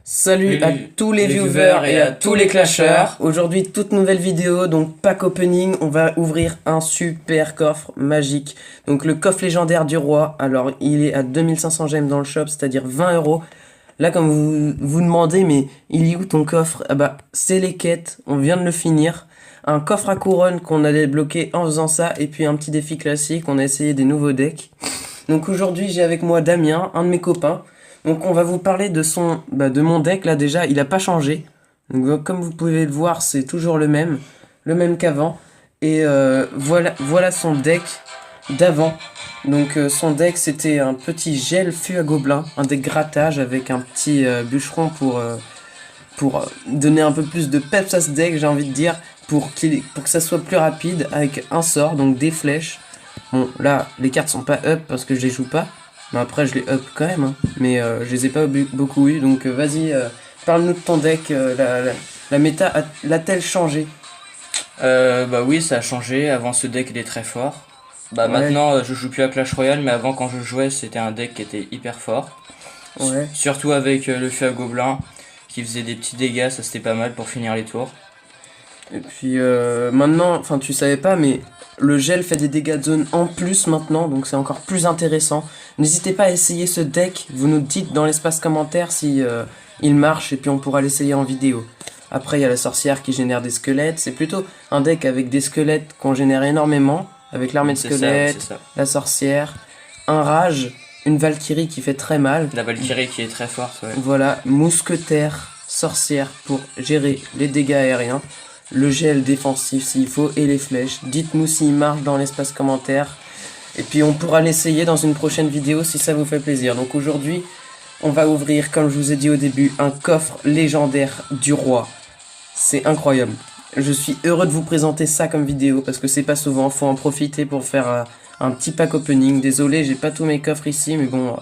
Salut à tous les viewers et à tous les clasheurs. Aujourd'hui, toute nouvelle vidéo, donc pack opening. On va ouvrir un super coffre magique. Donc le coffre légendaire du roi. Alors il est à 2500 gemmes dans le shop, c'est-à-dire 20 euros. Là, comme vous vous demandez, mais il est où ton coffre? Ah bah, c'est les quêtes, on vient de le finir. Un coffre à couronne qu'on a débloqué en faisant ça. Et puis un petit défi classique, on a essayé des nouveaux decks. Donc aujourd'hui, j'ai avec moi Damien, un de mes copains. Donc on va vous parler de mon deck. Là déjà, il a pas changé. Donc comme vous pouvez le voir, c'est toujours le même qu'avant. Et voilà son deck d'avant. Donc son deck, c'était un petit gel fût à gobelin, un deck grattage avec un petit bûcheron pour donner un peu plus de peps à ce deck, j'ai envie de dire, pour que ça soit plus rapide, avec un sort, donc des flèches. Bon, là, les cartes sont pas up parce que je les joue pas. Mais après, je les up quand même. Hein. Mais je les ai pas beaucoup eu. Donc vas-y, parle-nous de ton deck. La méta l'a-t-elle changé? Bah oui, ça a changé. Avant, ce deck il est très fort. Bah Ouais. maintenant, je joue plus à Clash Royale, mais avant, quand je jouais, c'était un deck qui était hyper fort. Ouais. Surtout avec le feu à gobelin qui faisait des petits dégâts, ça c'était pas mal pour finir les tours. Et puis maintenant, enfin tu savais pas, mais le gel fait des dégâts de zone en plus maintenant. Donc c'est encore plus intéressant. N'hésitez pas à essayer ce deck. Vous nous dites dans l'espace commentaire si il marche. Et puis on pourra l'essayer en vidéo. Après, il y a la sorcière qui génère des squelettes. C'est plutôt un deck avec des squelettes qu'on génère énormément. Avec l'armée de C'est ça, squelettes, c'est ça. la sorcière, un rage, une valkyrie qui fait très mal. La Valkyrie qui est très forte, ouais. Voilà, mousquetaire, sorcière pour gérer les dégâts aériens. Le gel défensif s'il faut et les flèches. Dites-nous s'il marche dans l'espace commentaire. Et puis on pourra l'essayer dans une prochaine vidéo si ça vous fait plaisir. Donc aujourd'hui, on va ouvrir, comme je vous ai dit au début, un coffre légendaire du roi. C'est incroyable. Je suis heureux de vous présenter ça comme vidéo parce que c'est pas souvent, faut en profiter pour faire un petit pack opening. Désolé, j'ai pas tous mes coffres ici, mais bon,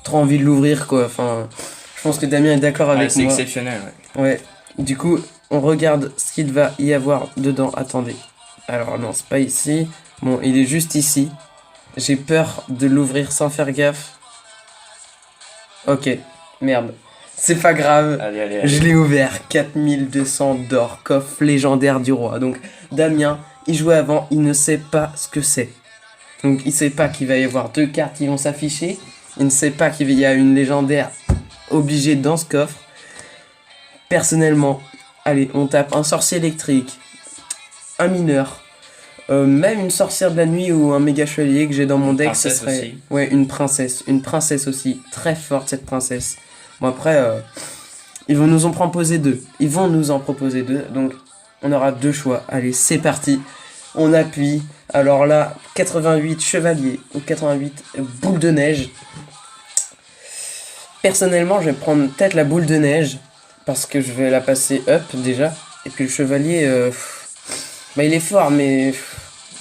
trop envie de l'ouvrir quoi. Enfin, je pense que Damien est d'accord Ouais, avec c'est moi. exceptionnel, ouais. Ouais, du coup, on regarde ce qu'il va y avoir dedans. Attendez. Alors non, c'est pas ici. Bon, il est juste ici. J'ai peur de l'ouvrir sans faire gaffe. Ok, merde. C'est pas grave. Allez, allez, Je allez. l'ai ouvert. 4200 d'or, coffre légendaire du roi. Donc, Damien, il jouait avant, il ne sait pas ce que c'est. Donc, il sait pas qu'il va y avoir deux cartes qui vont s'afficher. Il ne sait pas qu'il y a une légendaire obligée dans ce coffre. Personnellement, allez, on tape un sorcier électrique, un mineur, même une sorcière de la nuit ou un méga chevalier que j'ai dans mon deck, ce Princesse serait... aussi. Ouais, une princesse aussi, très forte cette princesse. Bon après, ils vont nous en proposer deux, donc on aura deux choix. Allez, c'est parti, on appuie. Alors là, 88 chevaliers ou 88 boules de neige. Personnellement, je vais prendre peut-être la boule de neige parce que je vais la passer up déjà. Et puis le chevalier, bah il est fort, mais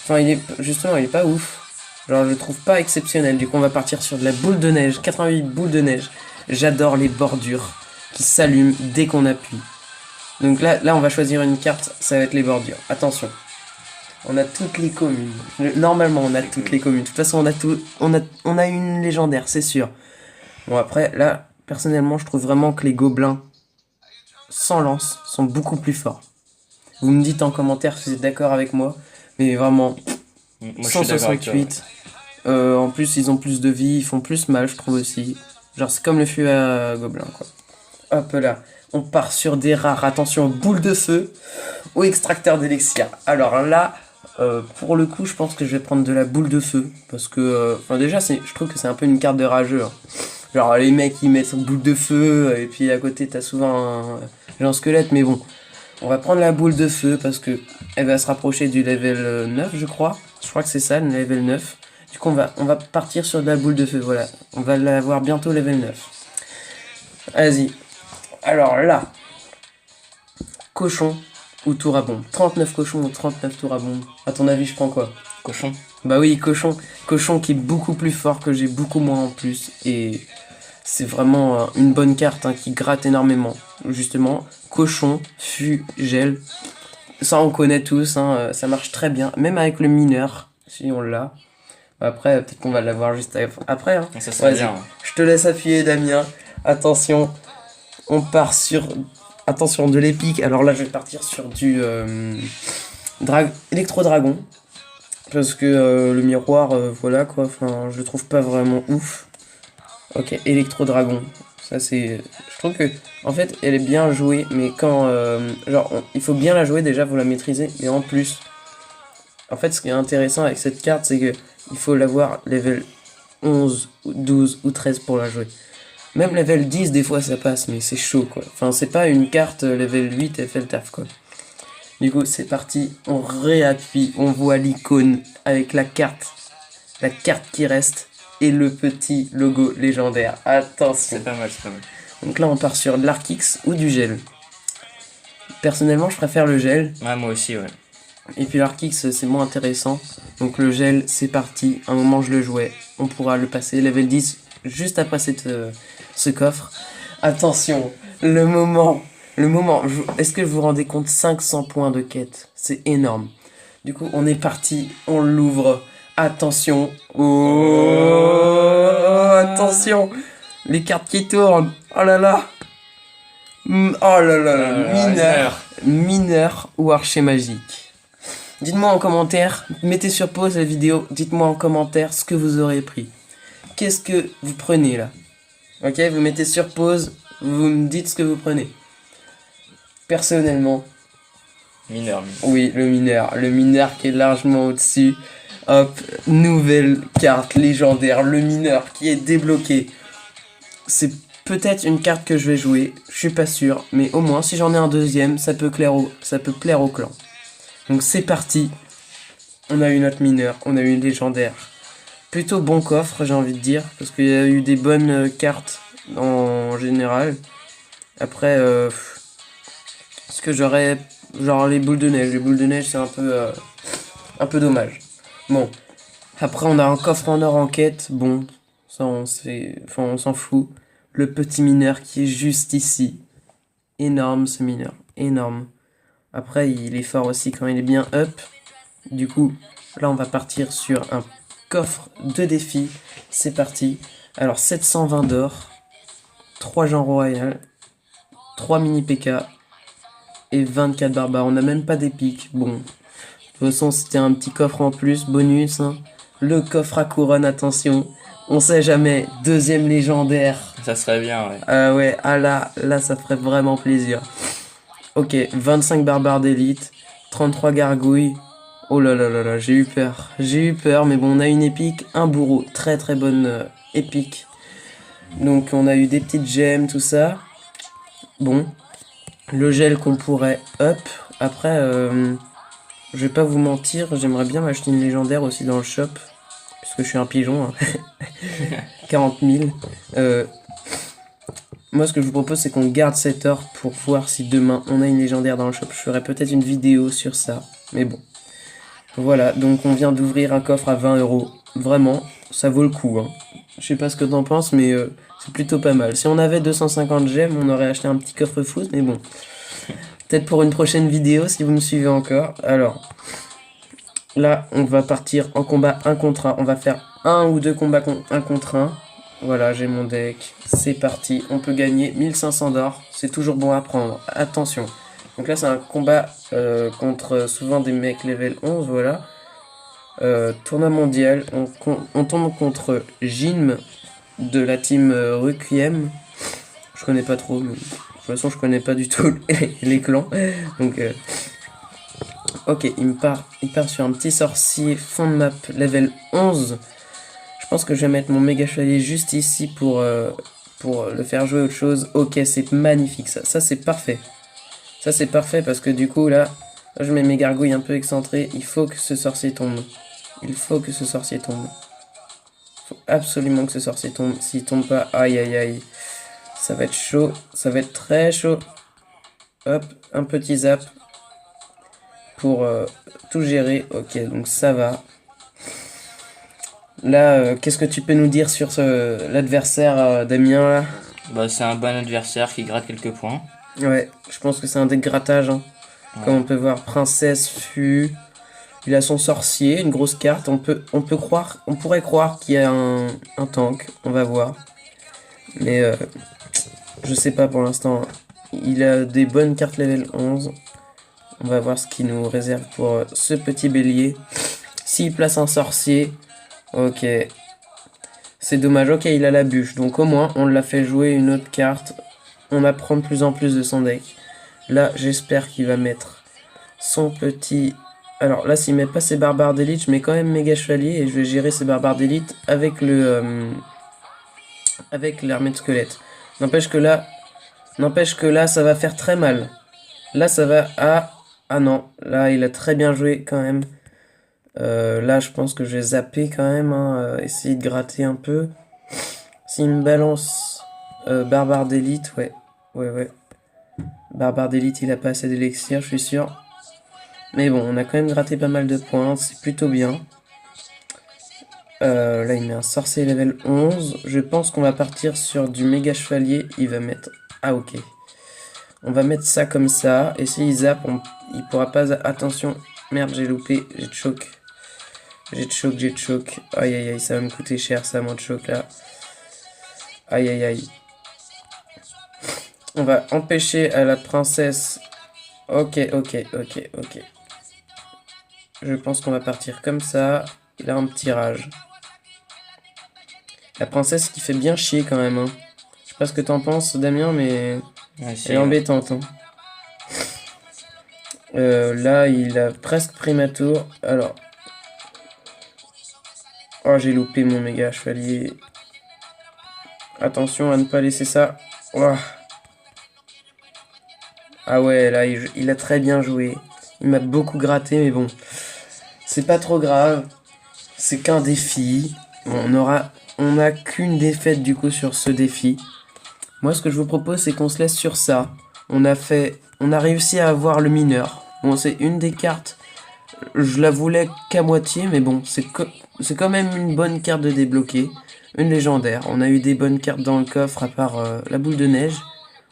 enfin il est pas ouf. Genre je le trouve pas exceptionnel. Du coup on va partir sur de la boule de neige, 88 boules de neige. J'adore les bordures qui s'allument dès qu'on appuie. Donc là on va choisir une carte, ça va être les bordures. Attention, on a toutes les communes. Normalement on a toutes les communes. De toute façon on a une légendaire, c'est sûr. Bon après là personnellement je trouve vraiment que les gobelins sans lance sont beaucoup plus forts. Vous me dites en commentaire si vous êtes d'accord avec moi, mais vraiment Moi je suis d'accord avec toi. 168. En plus ils ont plus de vie, ils font plus mal je trouve aussi. Genre c'est comme le fût à gobelin quoi. Hop là, on part sur des rares. Attention, boule de feu ou extracteur d'élixir. Alors là, pour le coup, je pense que je vais prendre de la boule de feu parce que, enfin déjà, je trouve que c'est un peu une carte de rageux. Hein. Genre les mecs ils mettent une boule de feu et puis à côté t'as souvent un squelette, mais bon, on va prendre la boule de feu parce que elle va se rapprocher du level 9 je crois. Je crois que c'est ça, le level 9. Du coup on va partir sur de la boule de feu, voilà. On va l'avoir bientôt level 9. Vas-y. Alors là, cochon ou tour à bombe. 39 cochons ou 39 tours à bombe. À ton avis je prends quoi? Cochon. Bah oui, cochon. Cochon qui est beaucoup plus fort, que j'ai beaucoup moins en plus. Et c'est vraiment une bonne carte hein, qui gratte énormément. Justement, cochon, fût, gel. Ça on connaît tous, hein, ça marche très bien. Même avec le mineur, si on l'a. Après, peut-être qu'on va l'avoir juste après. Hein. Ça serait Vas-y, bien. je te laisse appuyer Damien. Attention. On part sur... Attention, de l'épique. Alors là, je vais partir sur du Électro-Dragon. Parce que le miroir, voilà quoi. Enfin, je le trouve pas vraiment ouf. Ok, Électro-Dragon. Ça, c'est... Je trouve que, en fait, elle est bien jouée. Mais quand... il faut bien la jouer déjà, faut la maîtriser. Mais en plus... En fait, ce qui est intéressant avec cette carte, c'est que il faut l'avoir level 11, 12 ou 13 pour la jouer. Même level 10, des fois, ça passe, mais c'est chaud, quoi. Enfin, c'est pas une carte level 8, elle fait le taf, quoi. Du coup, c'est parti. On réappuie, on voit l'icône avec la carte qui reste, et le petit logo légendaire. Attention. C'est pas mal, c'est pas mal. Donc là, on part sur de l'Arkix ou du gel. Personnellement, je préfère le gel. Ouais, moi aussi, ouais. Et puis l'Arkix, c'est moins intéressant. Donc le gel, c'est parti. À un moment, je le jouais. On pourra le passer level 10 juste après ce coffre. Attention, le moment. Est-ce que vous vous rendez compte? 500 points de quête. C'est énorme. Du coup, on est parti. On l'ouvre. Attention. Oh, attention. Les cartes qui tournent. Oh là là. Oh là là. Mineur ou archer magique. Dites-moi en commentaire, mettez sur pause la vidéo, dites-moi en commentaire ce que vous aurez pris. Qu'est-ce que vous prenez là? Ok, vous mettez sur pause, vous me dites ce que vous prenez. Personnellement, Mineur. oui, le mineur qui est largement au-dessus. Hop, nouvelle carte légendaire, le mineur qui est débloqué. C'est peut-être une carte que je vais jouer, je suis pas sûr, mais au moins si j'en ai un deuxième, ça peut plaire au clan. Donc c'est parti, on a eu notre mineur, on a eu une légendaire. Plutôt bon coffre, j'ai envie de dire, parce qu'il y a eu des bonnes cartes en général. Après, ce que j'aurais, genre les boules de neige, c'est un peu dommage. Bon, après on a un coffre en or en quête, bon, ça on s'en fout. Le petit mineur qui est juste ici, énorme ce mineur, énorme. Après, il est fort aussi quand il est bien up. Du coup, là, on va partir sur un coffre de défi. C'est parti. Alors, 720 d'or, 3 gens royal, 3 mini PK et 24 barbares. On n'a même pas d'épique. Bon, de toute façon, c'était un petit coffre en plus, bonus. Hein. Le coffre à couronne, attention. On sait jamais. Deuxième légendaire. Ça serait bien, ouais. Ouais, ah là, ça ferait vraiment plaisir. Ok, 25 barbares d'élite, 33 gargouilles. Oh là là là là, j'ai eu peur, mais bon, on a une épique, un bourreau, très très bonne épique. Donc on a eu des petites gemmes, tout ça. Bon, le gel qu'on pourrait up. Après, je vais pas vous mentir, j'aimerais bien m'acheter une légendaire aussi dans le shop, puisque je suis un pigeon. Hein. 40 000. Moi, ce que je vous propose, c'est qu'on garde cet or pour voir si demain on a une légendaire dans le shop. Je ferai peut-être une vidéo sur ça. Mais bon. Voilà, donc on vient d'ouvrir un coffre à 20 €. Vraiment, ça vaut le coup. Hein. Je sais pas ce que t'en penses, mais c'est plutôt pas mal. Si on avait 250 gemmes, on aurait acheté un petit coffre fou, mais bon. Peut-être pour une prochaine vidéo, si vous me suivez encore. Alors, là, on va partir en combat 1 contre 1. On va faire 1 ou 2 combats 1 contre 1. Voilà, j'ai mon deck, c'est parti, on peut gagner 1500 d'or, c'est toujours bon à prendre, attention. Donc là c'est un combat contre souvent des mecs level 11, voilà. Tournoi mondial, on tombe contre Jim de la team Requiem. Je connais pas trop, mais de toute façon je connais pas du tout les clans. Donc ok, il part sur un petit sorcier fond de map level 11. Je pense que je vais mettre mon méga chevalier juste ici pour le faire jouer autre chose. Ok, c'est magnifique ça. Ça c'est parfait. Ça c'est parfait parce que du coup là, je mets mes gargouilles un peu excentrées. Il faut que ce sorcier tombe. Il faut absolument que ce sorcier tombe. S'il tombe pas, aïe aïe aïe. Ça va être chaud. Ça va être très chaud. Hop, un petit zap. Pour tout gérer. Ok, donc ça va. Là, qu'est-ce que tu peux nous dire sur l'adversaire Damien là? Bah, c'est un bon adversaire qui gratte quelques points. Ouais, je pense que c'est un deck grattage. Hein. Ouais. Comme on peut voir, princesse, fût. Il a son sorcier, une grosse carte. On pourrait croire qu'il y a un tank. On va voir. Mais Je sais pas pour l'instant. Il a des bonnes cartes level 11. On va voir ce qu'il nous réserve pour ce petit bélier. S'il place un sorcier, ok. C'est dommage, ok, il a la bûche. Donc au moins, on l'a fait jouer une autre carte. On apprend de plus en plus de son deck. Là, j'espère qu'il va mettre son petit... Alors là, s'il met pas ses barbares d'élite, je mets quand même méga chevalier et je vais gérer ses barbares d'élite avec avec l'armée de squelette. N'empêche que là, ça va faire très mal. Là, ça va... Ah non, là, il a très bien joué quand même. Là, je pense que je vais zapper quand même, hein, essayer de gratter un peu. S'il me balance barbare d'élite, ouais. Ouais. Barbare d'élite, il a pas assez d'élixir, je suis sûr. Mais bon, on a quand même gratté pas mal de points, c'est plutôt bien. Là, il met un sorcier level 11. Je pense qu'on va partir sur du méga chevalier. Il va mettre... Ah, ok. On va mettre ça comme ça. Et s'il zappe, il pourra pas... Attention. Merde, j'ai loupé. J'ai de choc. J'ai de choc. Aïe, aïe, aïe. Ça va me coûter cher, ça, mon de choc, là. Aïe, aïe, aïe. On va empêcher à la princesse... Ok. Je pense qu'on va partir comme ça. Il a un petit rage. La princesse qui fait bien chier quand même, hein. Je sais pas ce que t'en penses, Damien, mais Ouais, elle est embêtante, hein. Là, il a presque pris ma tour. Alors... Oh, j'ai loupé mon méga chevalier. Attention à ne pas laisser ça. Oh. Ah ouais, là, il a très bien joué. Il m'a beaucoup gratté, mais bon. C'est pas trop grave. C'est qu'un défi. Bon, on n'a qu'une défaite du coup sur ce défi. Moi, ce que je vous propose, c'est qu'on se laisse sur ça. On a réussi à avoir le mineur. Bon, c'est une des cartes. Je la voulais qu'à moitié, mais bon, c'est quand même une bonne carte de débloquer. Une légendaire. On a eu des bonnes cartes dans le coffre, à part la boule de neige.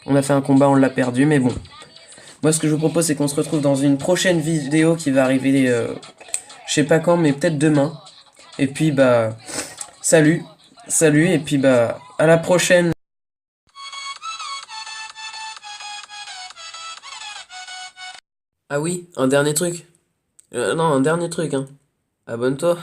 On a fait un combat, on l'a perdu, mais bon. Moi, ce que je vous propose, c'est qu'on se retrouve dans une prochaine vidéo qui va arriver, je sais pas quand, mais peut-être demain. Et puis, bah, salut, et puis, bah, à la prochaine. Ah oui, un dernier truc. Non, un dernier truc, hein. Abonne-toi.